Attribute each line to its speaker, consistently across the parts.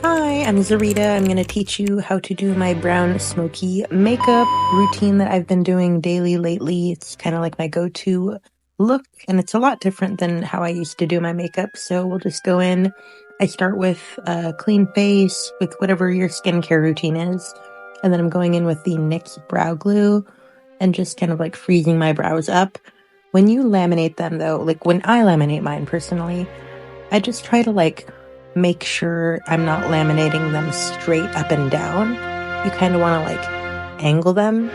Speaker 1: Hi, I'm Zarita. I'm going to teach you how to do my brown smoky makeup routine that I've been doing daily lately. It's kind of like my go-to look, and it's a lot different than how I used to do my makeup. So we'll just go in. I start with a clean face with whatever your skincare routine is. And then I'm going in with the NYX brow glue and just kind of like freezing my brows up. When you laminate them though, like when I laminate mine personally, I just try to like make sure I'm not laminating them straight up and down. You kind of want to like angle them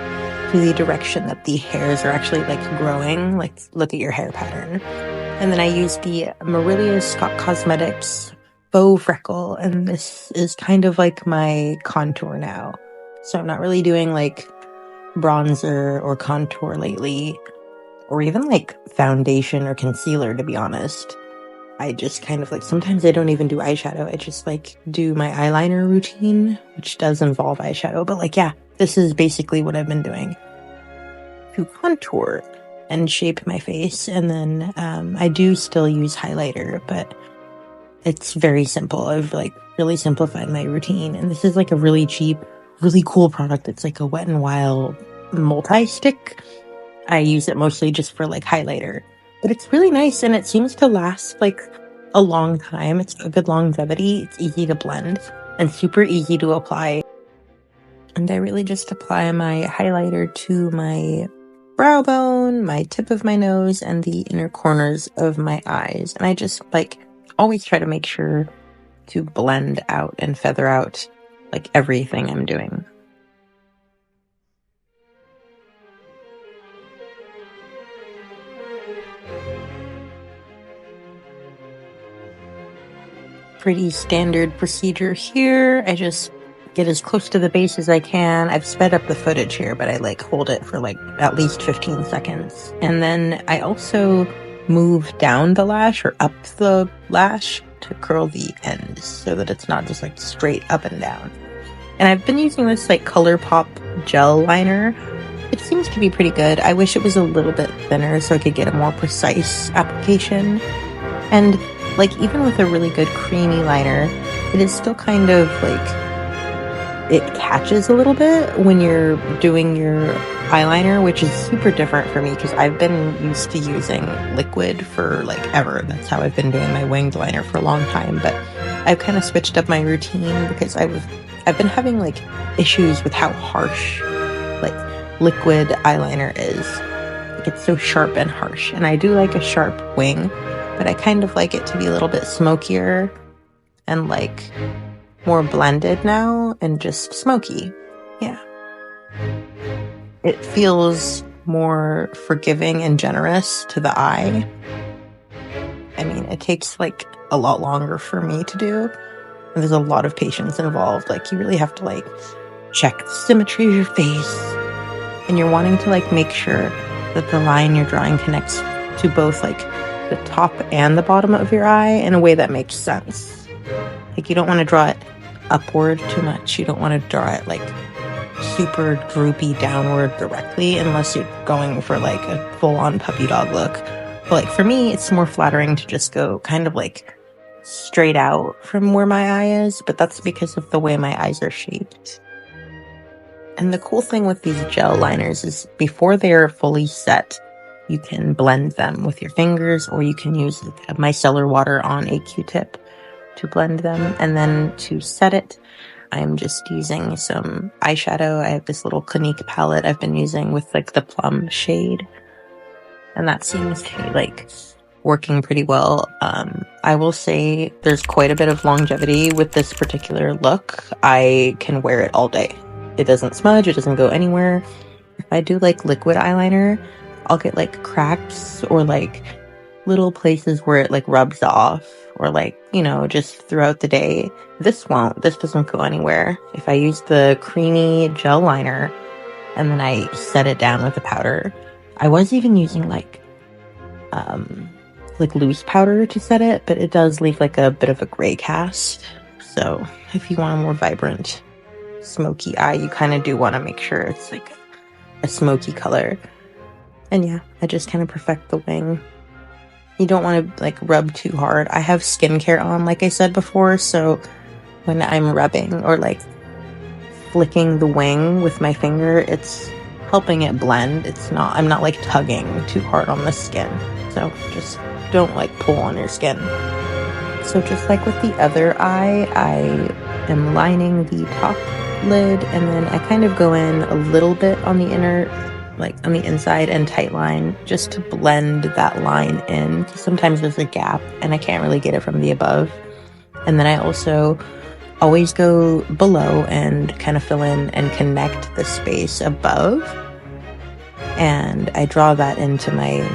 Speaker 1: to the direction that the hairs are actually like growing. Like look at your hair pattern. And then I use the Marylia Scott Cosmetics Faux Freckle, and this is kind of like my contour now. So I'm not really doing like bronzer or contour lately, or even like foundation or concealer, to be honest. I just kind of like, sometimes I don't even do eyeshadow. I just like do my eyeliner routine, which does involve eyeshadow. But like, yeah, this is basically what I've been doing to contour and shape my face. And then I do still use highlighter, but it's very simple. I've like really simplified my routine. And this is like a really cheap, really cool product. It's like a Wet n Wild multi-stick. I use it mostly just for like highlighter. But it's really nice, and it seems to last like a long time. It's a good longevity. It's easy to blend and super easy to apply. And I really just apply my highlighter to my brow bone, my tip of my nose, and the inner corners of my eyes. And I just like always try to make sure to blend out and feather out like everything I'm doing. Pretty standard procedure here. I just get as close to the base as I can. I've sped up the footage here, but I like hold it for like at least 15 seconds. And then I also move down the lash or up the lash to curl the ends so that it's not just like straight up and down. And I've been using this like ColourPop gel liner. It seems to be pretty good. I wish it was a little bit thinner so I could get a more precise application. And like even with a really good creamy liner, it is still kind of like, it catches a little bit when you're doing your eyeliner, which is super different for me because I've been used to using liquid for like ever. That's how I've been doing my winged liner for a long time. But I've kind of switched up my routine because I've been having like issues with how harsh like liquid eyeliner is. Like it's so sharp and harsh, and I do like a sharp wing. But I kind of like it to be a little bit smokier and like more blended now and just smoky. Yeah. It feels more forgiving and generous to the eye. I mean, it takes like a lot longer for me to do. And there's a lot of patience involved. Like you really have to like check the symmetry of your face. And you're wanting to like make sure that the line you're drawing connects to both like the top and the bottom of your eye in a way that makes sense. Like you don't want to draw it upward too much. You don't want to draw it like super droopy downward directly unless you're going for like a full-on puppy dog look. But like for me, it's more flattering to just go kind of like straight out from where my eye is, but that's because of the way my eyes are shaped. And the cool thing with these gel liners is before they're fully set, you can blend them with your fingers, or you can use micellar water on a Q-tip to blend them. And then to set it, I'm just using some eyeshadow. I have this little Clinique palette I've been using with like the Plum shade. And that seems to be like working pretty well. I will say there's quite a bit of longevity with this particular look. I can wear it all day. It doesn't smudge, it doesn't go anywhere. If I do like liquid eyeliner, I'll get like cracks or like little places where it like rubs off, or like, you know, just throughout the day. This doesn't go anywhere. If I use the creamy gel liner and then I set it down with the powder, I was even using like loose powder to set it, but it does leave like a bit of a gray cast. So if you want a more vibrant smoky eye, you kind of do want to make sure it's like a smoky color. And yeah, I just kind of perfect the wing. You don't want to like rub too hard. I have skincare on, like I said before, so when I'm rubbing or like flicking the wing with my finger, it's helping it blend. I'm not like tugging too hard on the skin. So just don't like pull on your skin. So just like with the other eye, I am lining the top lid, and then I kind of go in a little bit on the inner, like on the inside, and tight line just to blend that line in, because sometimes there's a gap and I can't really get it from the above. And then I also always go below and kind of fill in and connect the space above, and I draw that into my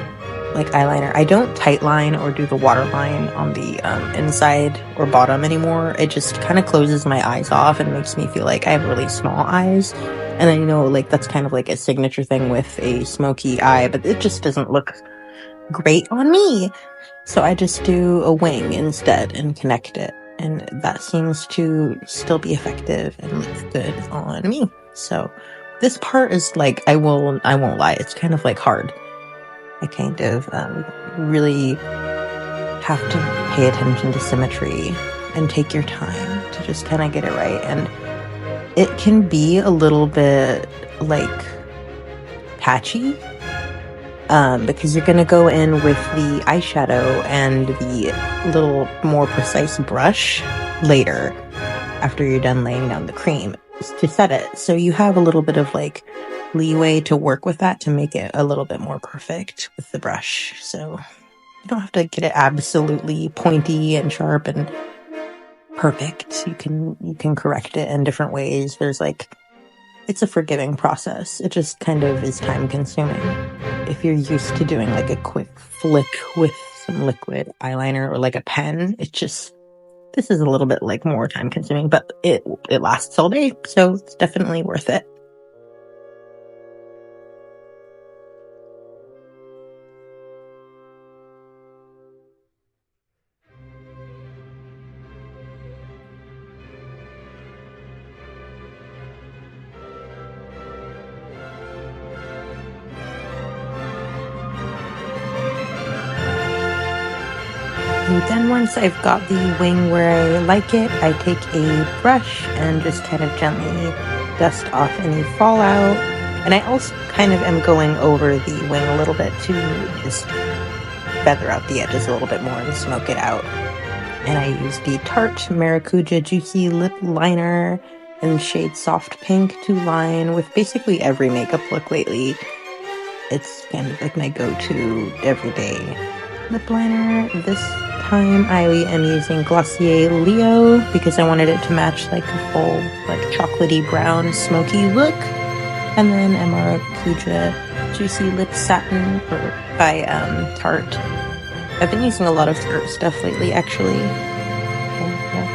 Speaker 1: like eyeliner. I don't tight line or do the waterline on the inside or bottom anymore. It just kind of closes my eyes off and makes me feel like I have really small eyes. And then, you know, like that's kind of like a signature thing with a smoky eye, but it just doesn't look great on me. So I just do a wing instead and connect it. And that seems to still be effective and look good on me. So this part is like, I won't lie, it's kind of like hard. I kind of really have to pay attention to symmetry and take your time to just kind of get it right. And it can be a little bit like patchy because you're going to go in with the eyeshadow and the little more precise brush later after you're done laying down the cream to set it. So you have a little bit of like leeway to work with that to make it a little bit more perfect with the brush. So you don't have to get it absolutely pointy and sharp and perfect. You can correct it in different ways. There's like, it's a forgiving process. It just kind of is time consuming. If you're used to doing like a quick flick with some liquid eyeliner or like a pen, this is a little bit like more time consuming, but it lasts all day. So it's definitely worth it. And then once I've got the wing where I like it, I take a brush and just kind of gently dust off any fallout. And I also kind of am going over the wing a little bit to just feather out the edges a little bit more and smoke it out. And I use the Tarte Maracuja Juicy Lip Liner in shade Soft Pink to line with basically every makeup look lately. It's kind of like my go-to everyday lip liner. This time I am using Glossier Leo because I wanted it to match like a full like chocolatey brown smoky look. And then a Maracuja Juicy Lip Satin by Tarte. I've been using a lot of Tarte stuff lately actually. So, yeah.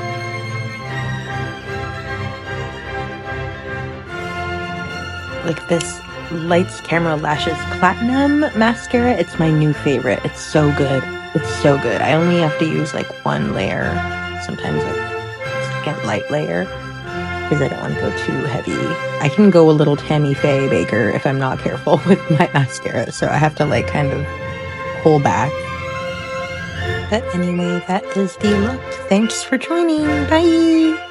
Speaker 1: Like this Lights Camera Lashes Platinum mascara, it's my new favorite. It's so good. It's so good. I only have to use like one layer, sometimes like a second light layer, because I don't want to go too heavy. I can go a little Tammy Faye Baker if I'm not careful with my mascara, so I have to like kind of pull back. But anyway, that is the look. Thanks for joining. Bye!